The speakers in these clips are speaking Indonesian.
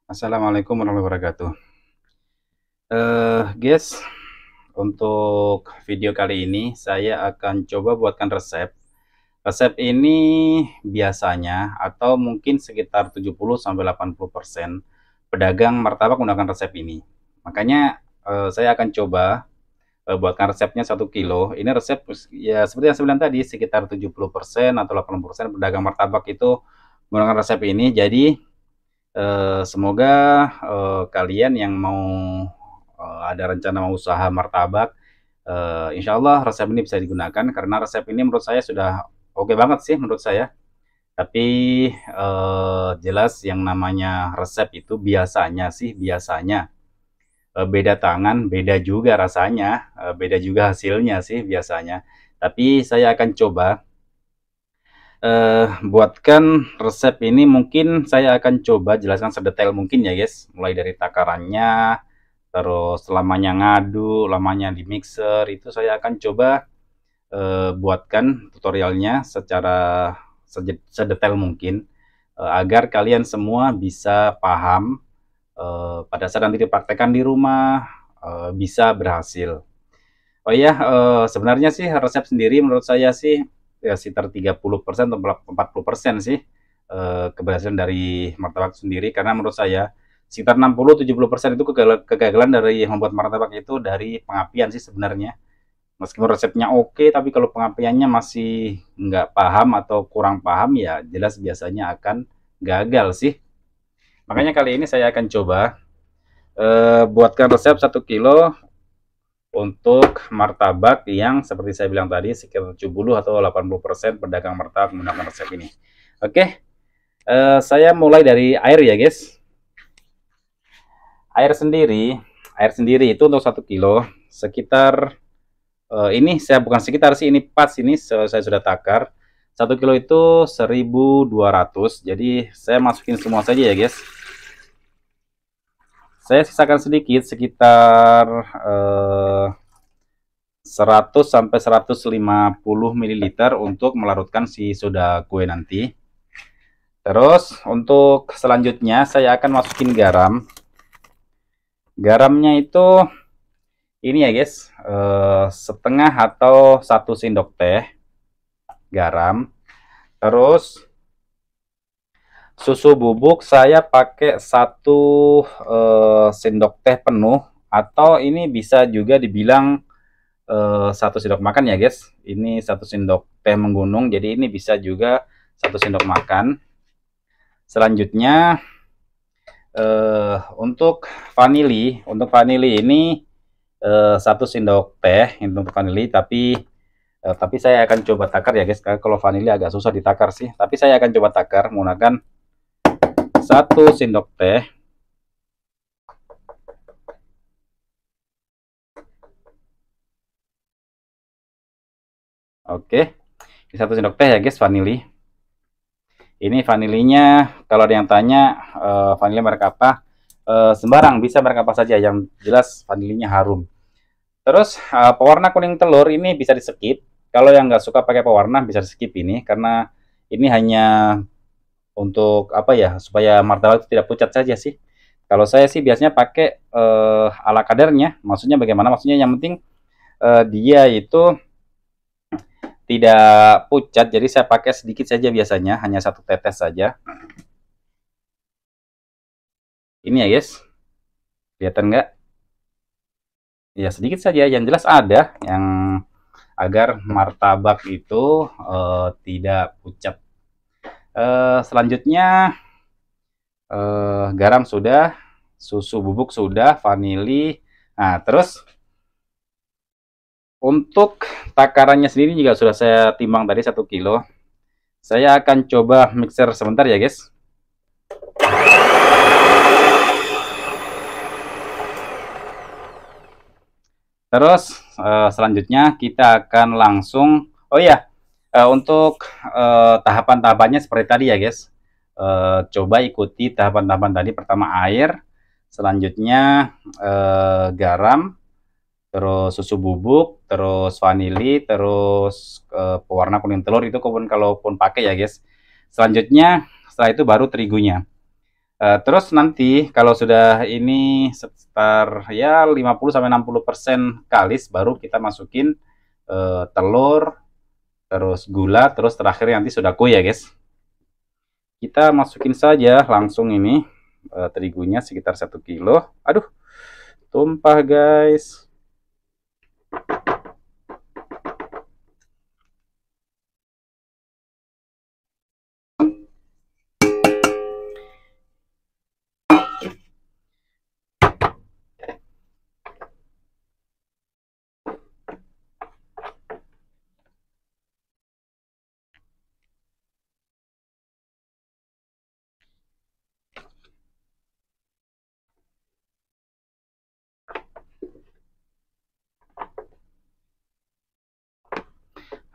Assalamualaikum warahmatullahi wabarakatuh. Guys, untuk video kali ini saya akan coba buatkan resep. Resep ini biasanya atau mungkin sekitar 70-80% pedagang martabak menggunakan resep ini. Makanya saya akan coba buatkan resepnya 1 kilo. Ini resep ya seperti yang saya bilang tadi, sekitar 70% atau 80% pedagang martabak itu menggunakan resep ini. Jadi semoga kalian yang mau ada rencana mau usaha martabak, insya Allah resep ini bisa digunakan karena resep ini menurut saya sudah oke banget sih menurut saya. Tapi jelas yang namanya resep itu biasanya beda tangan, beda juga rasanya, beda juga hasilnya sih biasanya. Tapi saya akan coba buatkan resep ini. Mungkin saya akan coba jelaskan sedetail mungkin ya guys, mulai dari takarannya, terus lamanya ngadu, lamanya di mixer, itu saya akan coba buatkan tutorialnya secara sedetail mungkin, agar kalian semua bisa paham, pada saat nanti dipraktekkan di rumah, bisa berhasil. Oh iya, sebenarnya sih resep sendiri menurut saya sih ya sekitar 30% atau 40% sih keberhasilan dari martabak sendiri, karena menurut saya sekitar 60-70% itu kegagalan dari membuat martabak itu dari pengapian sih sebenarnya. Meskipun resepnya oke, tapi kalau pengapiannya masih nggak paham atau kurang paham, ya jelas biasanya akan gagal sih. Makanya kali ini saya akan coba buatkan resep 1 kilo untuk martabak yang seperti saya bilang tadi, sekitar 70 atau 80% pedagang martabak menggunakan resep ini. Oke, saya mulai dari air ya guys. Air sendiri itu untuk 1 kilo sekitar, ini saya bukan sekitar sih, ini pas, ini saya sudah takar. 1 kilo itu 1200, jadi saya masukin semua saja ya guys. Saya sisakan sedikit, sekitar 100 sampai 150 ml untuk melarutkan si soda kue nanti. Terus untuk selanjutnya saya akan masukin garam. Garamnya itu ini ya guys, setengah atau 1 sendok teh garam. Terus susu bubuk saya pakai 1 sendok teh penuh, atau ini bisa juga dibilang 1 sendok makan ya guys. Ini 1 sendok teh menggunung, jadi ini bisa juga 1 sendok makan. Selanjutnya untuk vanili ini 1 sendok teh untuk vanili, tapi saya akan coba takar ya guys, karena kalau vanili agak susah ditakar sih. Tapi saya akan coba takar menggunakan 1 sendok teh. Oke, ini 1 sendok teh ya guys vanili. Ini vanilinya kalau ada yang tanya vanili merek apa, sembarang, bisa merek apa saja, yang jelas vanilinya harum. Terus pewarna kuning telur ini bisa di skip. Kalau yang nggak suka pakai pewarna bisa di skip ini, karena ini hanya untuk apa ya, supaya martabak itu tidak pucat saja sih. Kalau saya sih biasanya pakai ala kadarnya. Maksudnya bagaimana? Maksudnya yang penting dia itu tidak pucat, jadi saya pakai sedikit saja biasanya, hanya 1 tetes saja. Ini ya guys, kelihatan nggak? Ya sedikit saja, yang jelas ada yang agar martabak itu tidak pucat. Selanjutnya garam sudah, susu bubuk sudah, vanili. Nah terus untuk takarannya sendiri juga sudah saya timbang tadi 1 kilo. Saya akan coba mixer sebentar ya guys. Terus selanjutnya kita akan langsung, oh ya, untuk tahapan-tahapannya seperti tadi ya guys. Coba ikuti tahapan-tahapan tadi. Pertama air, selanjutnya garam, terus susu bubuk, terus vanili, terus pewarna kuning telur itu kalaupun pakai ya guys. Selanjutnya setelah itu baru terigunya. Terus nanti kalau sudah ini sekitar ya 50-60% kalis, baru kita masukin telur, terus gula, terus terakhir nanti sodakoe ya guys. Kita masukin saja langsung ini terigunya sekitar 1 kilo. Aduh, tumpah guys.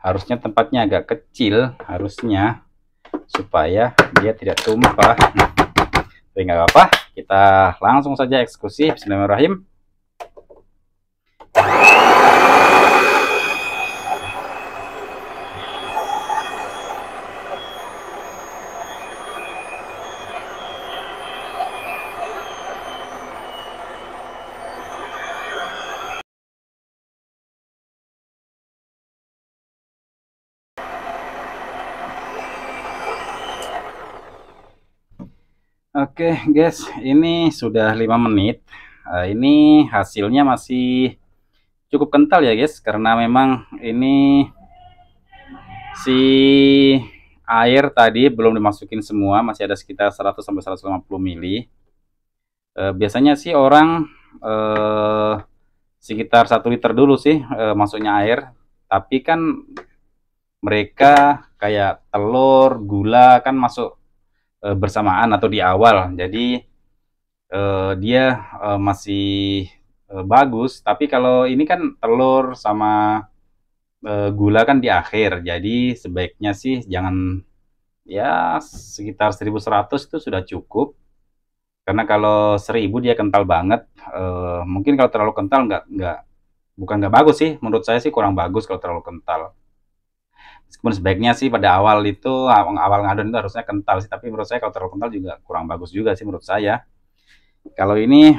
Harusnya tempatnya agak kecil, harusnya, supaya dia tidak tumpah. Tapi nggak apa-apa, kita langsung saja eksekusi. Bismillahirrahmanirrahim. Oke guys, ini sudah 5 menit. Ini hasilnya masih cukup kental ya guys, karena memang ini si air tadi belum dimasukin semua, masih ada sekitar 100-150 mili. Biasanya sih orang sekitar 1 liter dulu sih masuknya air, tapi kan mereka kayak telur, gula kan masuk bersamaan atau di awal, jadi dia masih bagus. Tapi kalau ini kan telur sama gula kan di akhir, jadi sebaiknya sih jangan, ya sekitar 1100 itu sudah cukup, karena kalau 1000 dia kental banget. Mungkin kalau terlalu kental bukan nggak bagus sih, menurut saya sih kurang bagus kalau terlalu kental. Meskipun sebaiknya sih pada awal itu, awal ngadon itu harusnya kental sih, tapi menurut saya kalau terlalu kental juga kurang bagus juga sih menurut saya. Kalau ini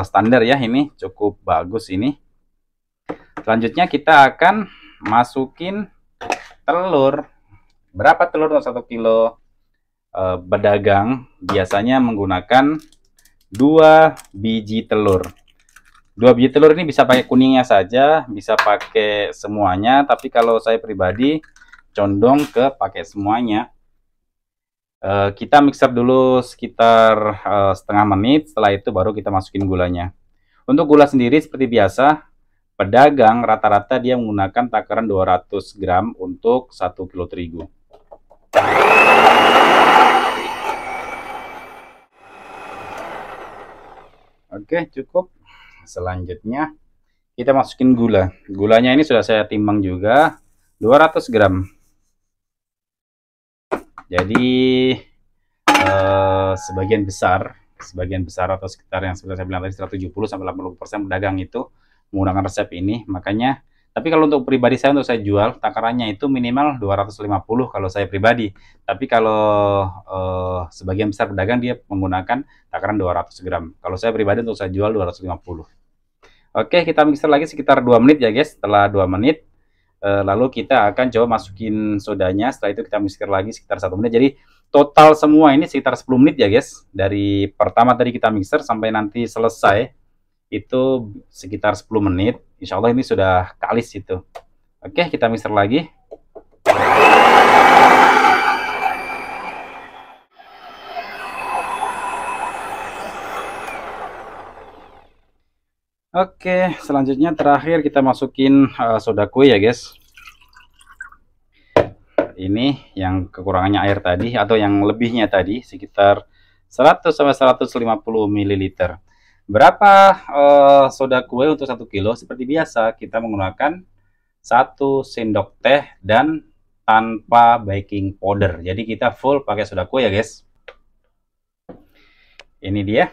standar ya, ini cukup bagus ini. Selanjutnya kita akan masukin telur. Berapa telur untuk 1 kilo? Pedagang biasanya menggunakan 2 biji telur. 2 biji telur ini bisa pakai kuningnya saja, bisa pakai semuanya, tapi kalau saya pribadi condong ke pakai semuanya. Kita mixer dulu sekitar setengah menit, setelah itu baru kita masukin gulanya. Untuk gula sendiri seperti biasa, pedagang rata-rata dia menggunakan takaran 200 gram untuk 1 kilo terigu. Oke, cukup. Selanjutnya kita masukin gula. Gulanya ini sudah saya timbang juga, 200 gram. Jadi sebagian besar atau sekitar yang seperti saya bilang tadi, 170-80% pedagang itu menggunakan resep ini. Makanya, tapi kalau untuk pribadi saya, untuk saya jual, takarannya itu minimal 250 kalau saya pribadi. Tapi kalau sebagian besar pedagang dia menggunakan takaran 200 gram. Kalau saya pribadi untuk saya jual 250. Oke, kita mixer lagi sekitar 2 menit ya guys. Setelah 2 menit, lalu kita akan coba masukin sodanya. Setelah itu kita mixer lagi sekitar 1 menit. Jadi total semua ini sekitar 10 menit ya guys. Dari pertama tadi kita mixer sampai nanti selesai itu sekitar 10 menit. Insya Allah ini sudah kalis itu. Oke, kita mixer lagi. Oke, selanjutnya terakhir kita masukin sodakoe ya guys. Ini yang kekurangannya air tadi, atau yang lebihnya tadi, sekitar 100-150 ml. Berapa sodakoe untuk 1 kilo? Seperti biasa, kita menggunakan 1 sendok teh dan tanpa baking powder. Jadi kita full pakai sodakoe ya guys. Ini dia.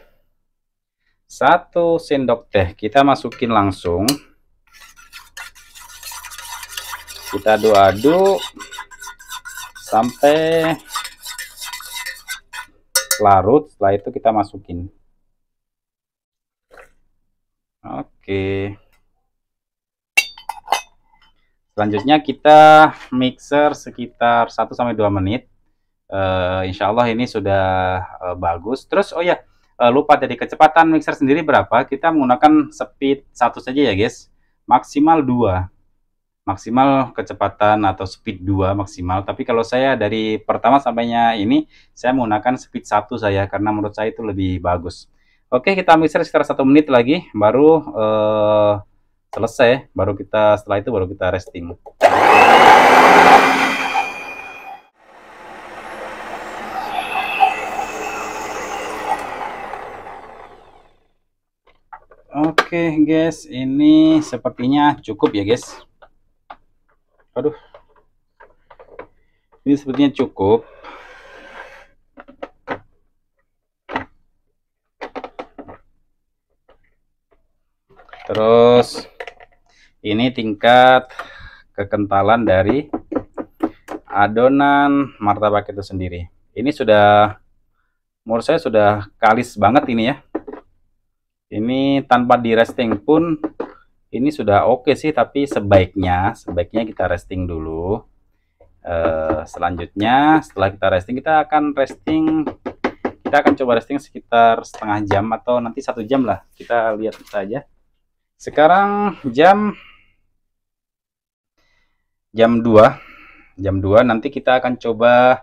1 sendok teh kita masukin langsung. Kita aduk-aduk sampai larut. Setelah itu kita masukin. Oke. Selanjutnya kita mixer sekitar 1-2 menit. Insya Allah ini sudah bagus. Terus oh ya, lupa tadi, kecepatan mixer sendiri berapa? Kita menggunakan speed 1 saja ya guys. Maksimal 2. Maksimal kecepatan atau speed 2 maksimal. Tapi kalau saya dari pertama sampainya ini saya menggunakan speed 1 saya, karena menurut saya itu lebih bagus. Oke, kita mixer sekitar 1 menit lagi baru selesai. Setelah itu baru kita resting. Oke guys, ini sepertinya cukup ya guys. Aduh, ini sepertinya cukup. Terus ini tingkat kekentalan dari adonan martabak itu sendiri. Ini sudah, menurut saya sudah kalis banget ini ya. Ini tanpa di resting pun ini sudah oke sih, tapi sebaiknya kita resting dulu. Selanjutnya setelah kita resting, kita akan coba resting sekitar setengah jam atau nanti 1 jam lah. Kita lihat saja. Sekarang jam 2. Nanti kita akan coba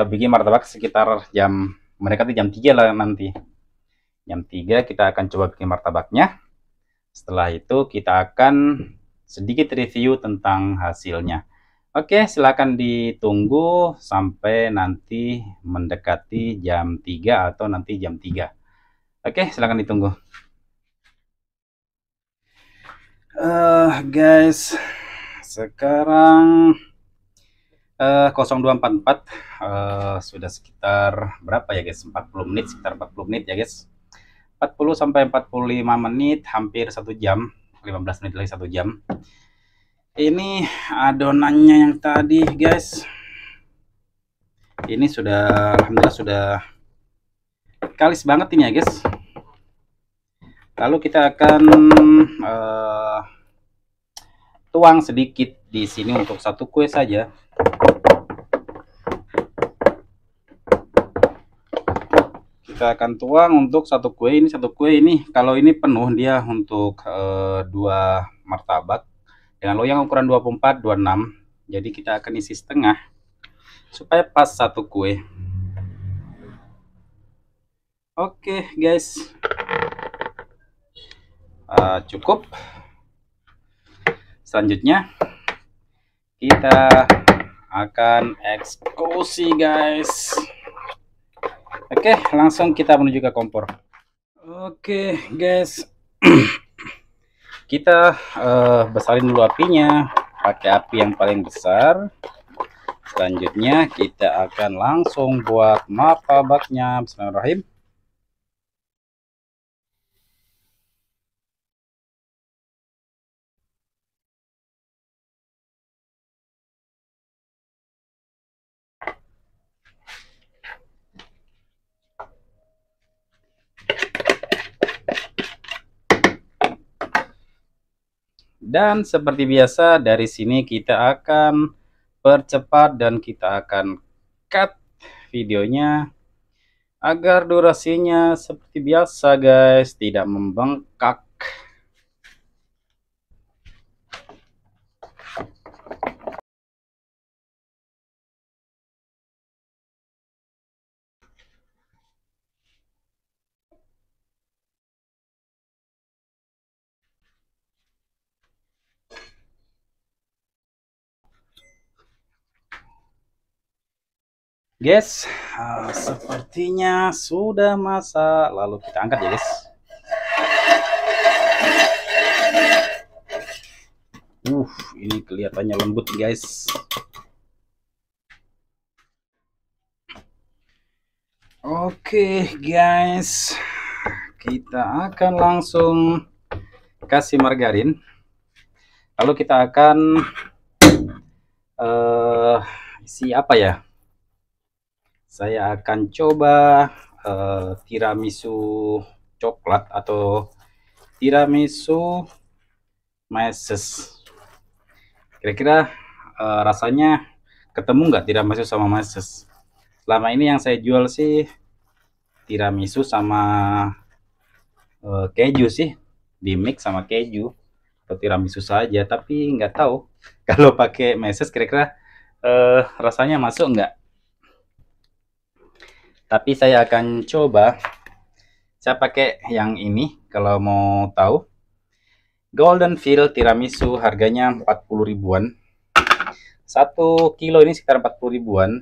bikin martabak sekitar jam, mereka tuh jam 3 lah nanti. Jam 3 kita akan coba bikin martabaknya. Setelah itu kita akan sedikit review tentang hasilnya. Oke, silakan ditunggu sampai nanti mendekati jam 3 atau nanti jam 3. Oke, silakan ditunggu. Guys, sekarang 02.44, sudah sekitar berapa ya guys? 40 menit, sekitar 40 menit ya guys. 40 sampai 45 menit, hampir 1 jam, 15 menit lagi 1 jam. Ini adonannya yang tadi guys, ini sudah, alhamdulillah sudah kalis banget ini ya guys. Lalu kita akan tuang sedikit di sini untuk 1 kue saja. Kita akan tuang untuk 1 kue ini. 1 kue ini kalau ini penuh dia untuk 2 martabak dengan loyang ukuran 24 26. Jadi kita akan isi setengah supaya pas 1 kue. Oke guys, cukup. Selanjutnya kita akan eksekusi guys. Oke, langsung kita menuju ke kompor. Oke guys, kita besarin dulu apinya pakai api yang paling besar. Selanjutnya kita akan langsung buat martabaknya. Bismillahirrahmanirrahim. Dan seperti biasa dari sini kita akan percepat dan kita akan cut videonya agar durasinya seperti biasa guys, tidak membengkak. Guys, sepertinya sudah masak. Lalu kita angkat ya guys. Ini kelihatannya lembut guys. Oke guys, kita akan langsung kasih margarin. Lalu kita akan isi apa ya? Saya akan coba tiramisu coklat atau tiramisu meses. Kira-kira rasanya ketemu nggak tiramisu sama meses? Selama ini yang saya jual sih tiramisu sama keju sih, di mix sama keju atau tiramisu saja, tapi nggak tahu kalau pakai meses kira-kira rasanya masuk nggak. Tapi saya akan coba. Saya pakai yang ini kalau mau tahu. Golden Field tiramisu harganya 40 ribuan. 1 kilo ini sekitar 40 ribuan.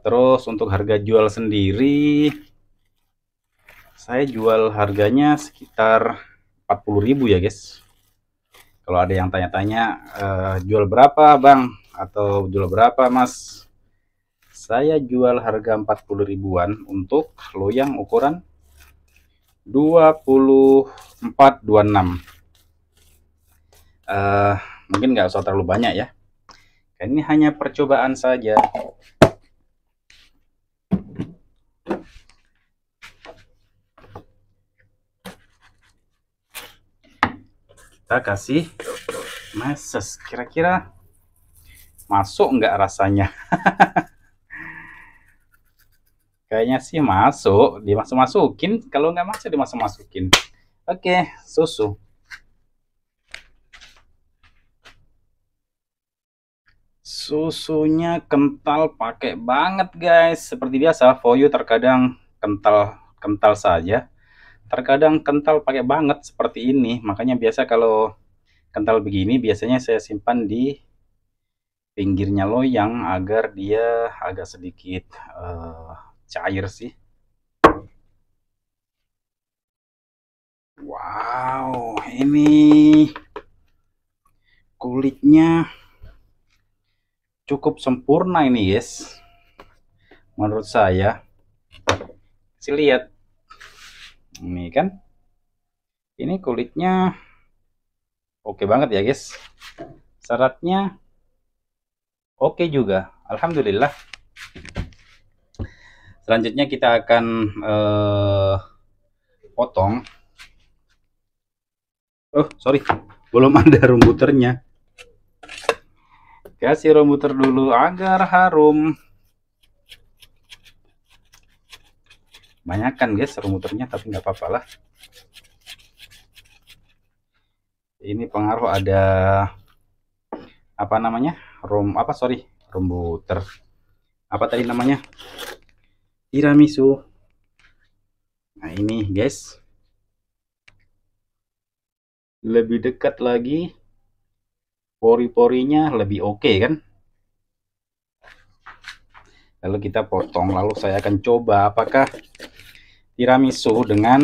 Terus untuk harga jual sendiri, saya jual harganya sekitar 40.000 ya guys. Kalau ada yang tanya-tanya jual berapa bang atau jual berapa mas, saya jual harga 40 ribuan untuk loyang ukuran 24-26. Mungkin nggak usah terlalu banyak ya, ini hanya percobaan saja. Kita kasih meses, kira-kira masuk nggak rasanya? Kayaknya sih masuk, dimasuk-masukin. Kalau nggak masuk, dimasuk-masukin. Oke, susu. Susunya kental pakai banget guys. Seperti biasa, Voyu terkadang kental saja. Terkadang kental pakai banget seperti ini. Makanya biasa kalau kental begini, biasanya saya simpan di pinggirnya loyang agar dia agak sedikit cair sih. Wow, ini kulitnya cukup sempurna ini guys, menurut saya. Kasih lihat, ini kan, ini kulitnya oke banget ya guys. Syaratnya oke juga, alhamdulillah. Selanjutnya kita akan potong. Oh sorry, belum ada rum buternya. Kasih rum buter dulu agar harum. Banyak kan guys rum buternya, tapi nggak apa-apa lah. Ini pengaruh ada apa namanya, rum buter, apa tadi namanya, tiramisu. Nah ini guys, lebih dekat lagi, pori-porinya lebih oke kan. Lalu kita potong, lalu saya akan coba apakah tiramisu dengan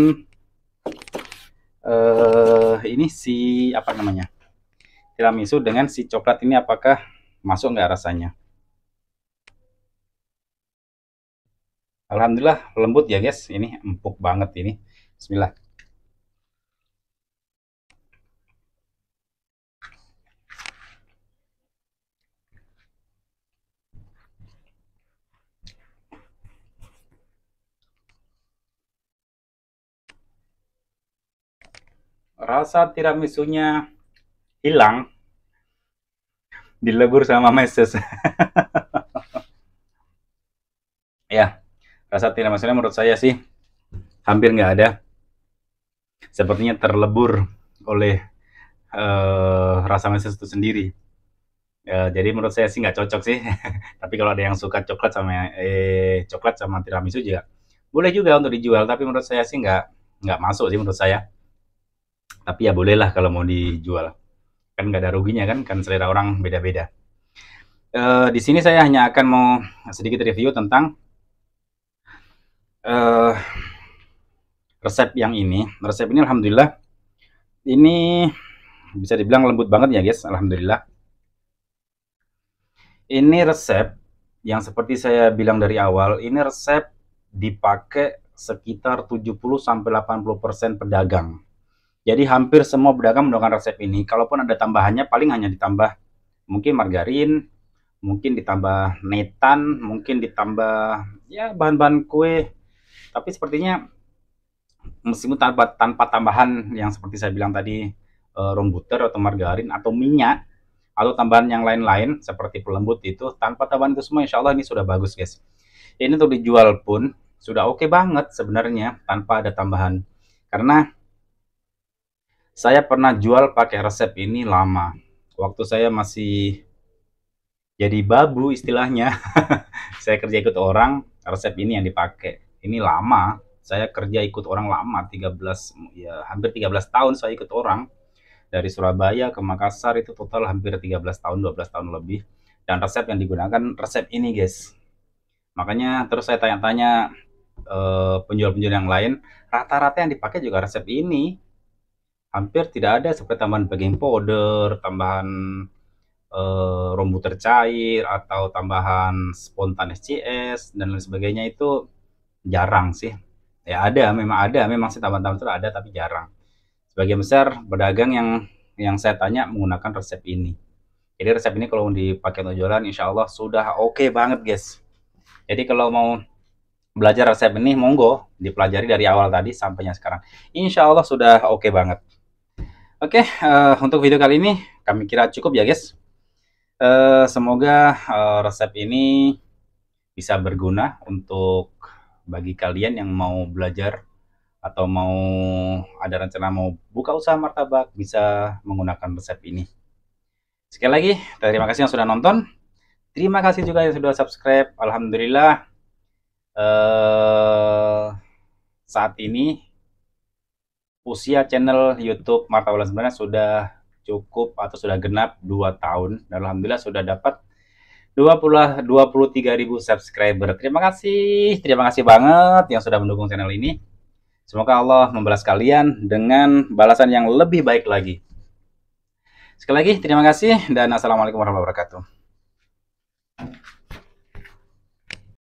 ini si apa namanya, tiramisu dengan si coklat ini apakah masuk nggak rasanya. Alhamdulillah lembut ya guys, ini empuk banget ini. Bismillah. Rasa tiramisunya hilang, dilebur sama meses. Ya, rasa tiramisunya menurut saya sih hampir nggak ada. Sepertinya terlebur oleh rasa meses itu sendiri. Jadi menurut saya sih nggak cocok sih. Tapi kalau ada yang suka coklat sama tiramisu juga boleh juga untuk dijual. Tapi menurut saya sih nggak masuk sih menurut saya. Tapi ya bolehlah kalau mau dijual. Kan nggak ada ruginya kan selera orang beda-beda. Di sini saya hanya akan mau sedikit review tentang resep yang ini. Resep ini alhamdulillah ini bisa dibilang lembut banget ya guys, alhamdulillah. Ini resep yang seperti saya bilang dari awal, ini resep dipakai sekitar 70-80% pedagang. Jadi hampir semua pedagang menggunakan resep ini. Kalaupun ada tambahannya paling hanya ditambah mungkin margarin, mungkin ditambah netan, mungkin ditambah ya bahan-bahan kue. Tapi sepertinya meskipun tanpa tambahan yang seperti saya bilang tadi, room butter atau margarin atau minyak atau tambahan yang lain-lain seperti pelembut itu, tanpa tambahan itu semua insya Allah ini sudah bagus guys. Ini untuk dijual pun sudah oke banget sebenarnya tanpa ada tambahan. Karena saya pernah jual pakai resep ini lama. Waktu saya masih jadi babu istilahnya. Saya kerja ikut orang, resep ini yang dipakai. Ini lama. Saya kerja ikut orang lama, 13 ya hampir 13 tahun saya ikut orang. Dari Surabaya ke Makassar itu total hampir 13 tahun, 12 tahun lebih. Dan resep yang digunakan resep ini, guys. Makanya terus saya tanya-tanya penjual-penjual yang lain, rata-rata yang dipakai juga resep ini. Hampir tidak ada seperti tambahan baking powder, tambahan rombuter cair atau tambahan spontan SCS dan lain sebagainya, itu jarang sih. Ya ada, memang sih tambahan-tambahan itu ada tapi jarang. Sebagian besar pedagang yang saya tanya menggunakan resep ini. Jadi resep ini kalau dipakai untuk jualan insya Allah sudah oke banget guys. Jadi kalau mau belajar resep ini monggo dipelajari dari awal tadi sampainya sekarang. Insya Allah sudah oke banget. Oke, untuk video kali ini kami kira cukup ya guys. Semoga resep ini bisa berguna untuk bagi kalian yang mau belajar atau mau ada rencana mau buka usaha martabak, bisa menggunakan resep ini. Sekali lagi, terima kasih yang sudah nonton. Terima kasih juga yang sudah subscribe. Alhamdulillah, saat ini usia channel YouTube Martabak sebenarnya sudah cukup atau sudah genap 2 tahun. Dan alhamdulillah sudah dapat 23.000 subscriber. Terima kasih banget yang sudah mendukung channel ini. Semoga Allah membalas kalian dengan balasan yang lebih baik lagi. Sekali lagi terima kasih dan assalamualaikum warahmatullahi wabarakatuh.